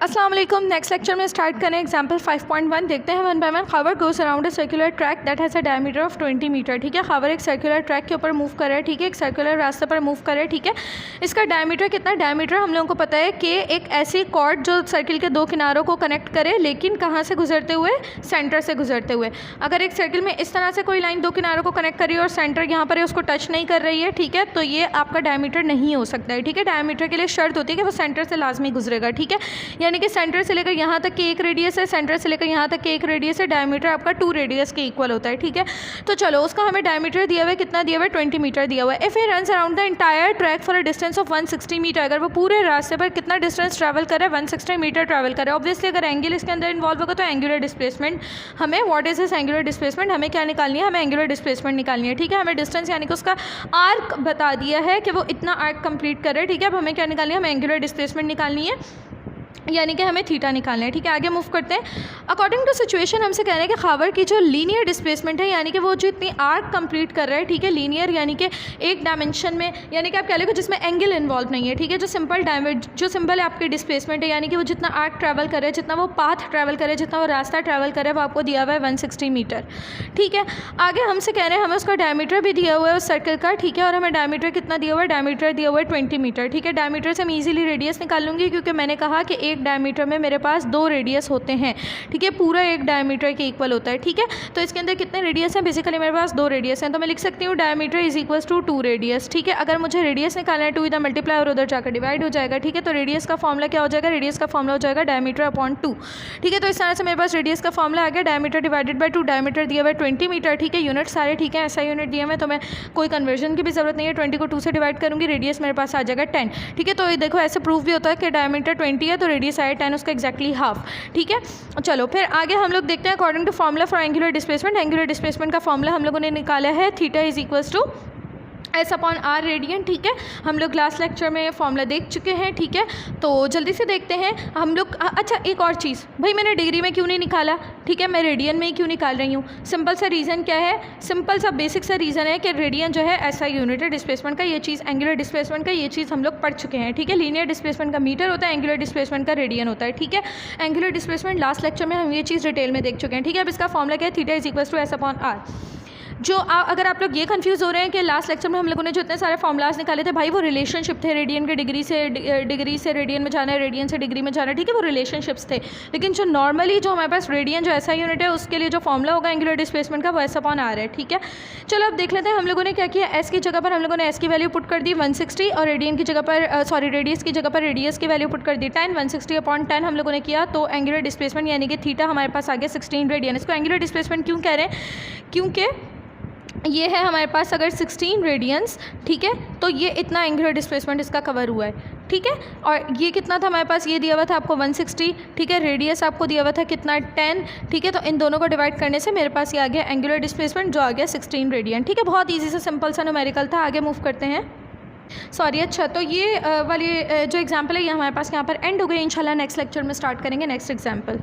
अस्सलाम वालेकुम। Next lecture में स्टार्ट करें एग्जांपल 5.1 देखते हैं। वन बाय वन खबर goes around a circular track that has a diameter of 20 metre. ठीक है, खबर एक सर्कुलर ट्रैक के ऊपर मूव कर रहा है। ठीक है, एक सर्कुलर रास्ते पर मूव कर रहा है। ठीक है, इसका डायमीटर कितना? डायमीटर हम लोगों को पता है कि एक ऐसी कॉर्ड जो सर्किल के दो किनारों को कनेक्ट करे, लेकिन कहाँ से गुजरते हुए? सेंटर से गुजरते हुए। अगर एक सर्किल में इस तरह से कोई लाइन दो किनारों को कनेक्ट करी और सेंटर यहाँ पर है, उसको टच नहीं कर रही है, ठीक है, तो ये आपका डायमीटर नहीं हो सकता है। ठीक है, डायमीटर के लिए शर्त होती है कि वो सेंटर से लाजमी गुजरेगा। ठीक है, यानी कि सेंटर से लेकर यहाँ तक की एक रेडियस है, सेंटर से लेकर यहाँ तक की एक रेडियस है, डायमीटर आपका 2 रेडियस के इक्वल होता है। ठीक है, तो चलो उसका हमें डायमीटर दिया हुआ है, कितना दिया हुआ है? 20 मीटर दिया हुआ है। If he runs around the entire track for a distance of 160 metre, अगर वो पूरे रास्ते पर कितना डिस्टेंस ट्रैवल करे? 160 मीटर ट्रैवल करे। ऑब्वियसली अगर एंगल इसके अंदर इन्वॉल्व होगा तो एंगुलर डिस्प्लेसमेंट हमें, what is this angular displacement, हमें क्या निकालनी है? हमें एंगुलर डिस्प्लेसमेंट निकालनी है। ठीक है, हमें डिस्टेंस यानी कि उसका आर्क बता दिया है कि वो इतना आर्क कंप्लीट करे। ठीक है, अब हमें क्या निकालनी है? हमें एंगुलर डिस्प्लेसमेंट निकालनी है, यानी कि हमें थीटा निकालना है। ठीक है, आगे मूव करते हैं। अकॉर्डिंग टू सिचुएशन हमसे कह रहे हैं कि खबर की जो लीनियर डिस्प्लेसमेंट है, यानी कि वो जो इतनी आर्क कंप्लीट कर रहा है, ठीक है, लीनियर यानी कि एक डायमेंशन में, यानी कि आप कह लो जिसमें एंगल इन्वॉल्व नहीं है। ठीक है, जो सिंपल है आपकी डिस्प्लेसमेंट है, यानी कि वो जितना आर्क ट्रैवल करे, जितना वो पाथ ट्रैवल करे, जितना वो रास्ता ट्रैवल करे, वो आपको दिया हुआ है 160 मीटर। ठीक है, आगे हमसे कह रहे हैं हमें उसका डायमीटर भी दिया हुआ है उस सर्कल का। ठीक है, और हमें डायमीटर कितना दिया हुआ है? डायमीटर दिया हुआ है 20 मीटर। ठीक है, डायमीटर से मैं ईजिली रेडियस निकाल लूँगी, क्योंकि मैंने कहा कि एक डायमीटर में मेरे पास 2 रेडियस होते हैं। ठीक है, पूरा एक डायमीटर के इक्वल होता है। ठीक है, तो इसके अंदर कितने रेडियस हैं? बेसिकली मेरे पास 2 रेडियस हैं, तो मैं लिख सकती हूँ diameter is equals to 2 radius. ठीक है, अगर मुझे रेडियस निकालना है 2 इधर मल्टीप्लाई और उधर जाकर डिवाइड हो जाएगा। ठीक है, तो रेडियस का फॉर्मूला क्या हो जाएगा? रेडियस का फॉर्मूला हो जाएगा डायमीटर अपॉन 2। ठीक है, तो इस तरह से मेरे पास रेडियस का फॉर्मूला आ गया, डायमीटर डिवाइडेड बाय 2। डायमीटर दिया हुआ है 20 मीटर। ठीक है, यूनिट सारे ठीक है, ऐसा यूनिट दिया मैं, तो मैं कोई कन्वर्जन की भी जरूरत नहीं है। 20 को 2 से डिवाइड करूँगी, रेडियस मेरे पास आ जाएगा 10। ठीक है, तो देखो ऐसे प्रूफ भी होता है कि डायमीटर 20 है तो रेडियस आया 10, उसका एक्जैक्टली हाफ। ठीक है, चलो फिर आगे हम लोग देखते हैं according to formula for angular displacement. Angular displacement का फॉर्मूला हम लोगों ने निकाला है, theta is equals to S upon R radian. ठीक है, हम लोग लास्ट लेक्चर में फॉर्मूला देख चुके हैं। ठीक है, तो जल्दी से देखते हैं हम लोग। अच्छा, एक और चीज़ भाई, मैंने डिग्री में क्यों नहीं निकाला? ठीक है, मैं रेडियन में ही क्यों निकाल रही हूँ? सिंपल सा रीज़न क्या है? सिंपल सा बेसिक सा रीज़न है कि रेडियन जो है ऐसा यूनिट है डिस्प्लेसमेंट का। ये चीज़ एंगुलर डिस्प्लेसमेंट का, ये चीज़ हम लोग पढ़ चुके हैं। ठीक है, लीनियर डिस्प्लेसमेंट का मीटर होता है, एंगुलर डिस्प्लेसमेंट का रेडियन होता है। ठीक है, एंगुलर डिस्प्लेसमेंट लास्ट लेक्चर में हम ये चीज़ डिटेल में देख चुके हैं। ठीक है, अब इसका फॉर्मूला क्या है? Theta is equals to S upon R. जो अगर आप लोग ये कंफ्यूज हो रहे हैं कि लास्ट लेक्चर में हम लोगों ने जो इतने सारे फॉर्मूलाज निकाले थे, भाई वो रिलेशनशिप थे, रेडियन के डिग्री से रेडियन में जाना है, रेडियन से डिग्री में जाना है। ठीक है, वो रिलेशनशिप्स थे, लेकिन जो नॉर्मली जो हमारे पास रेडियन जो ऐसा यूनिट है, उसके लिए जो फॉर्मूला होगा एंगुलर डिस्प्लेसमेंट का, वो एस अपॉन आर है। ठीक है, चलो अब देख लेते हैं हम लोगों ने क्या किया। एस की जगह पर हम लोगों ने एस की वैल्यू पुट कर दी 160, और रेडियन की जगह पर रेडियस की जगह पर रेडियस की वैल्यू पुट कर दी 10। 160 अपॉन 10 हम लोगों ने किया, तो एंगुलर डिस्प्लेसमेंट यानी कि थीटा हमारे पास आ गया 16 रेडियन। इसको एंगुलर डिस्प्लेसमेंट क्यों कह रहे हैं? क्योंकि ये है हमारे पास अगर 16 रेडियंस, ठीक है, तो ये इतना एंगुलर डिस्प्लेसमेंट इसका कवर हुआ है। ठीक है, और ये कितना था हमारे पास? ये दिया हुआ था आपको 160। ठीक है, रेडियस आपको दिया हुआ था कितना? 10। ठीक है, तो इन दोनों को डिवाइड करने से मेरे पास ये आ गया एंगुलर डिस्प्लेसमेंट, जो आ गया 16 रेडियन। ठीक है, बहुत ईजी सा सिंपल सा न्यूमेरिकल था। आगे मूव करते हैं। सॉरी, अच्छा, तो ये वाली जो एग्जाम्पल है ये हमारे पास यहाँ पर एंड हो गई। इंशाल्लाह नेक्स्ट लेक्चर में स्टार्ट करेंगे नेक्स्ट एग्जाम्पल।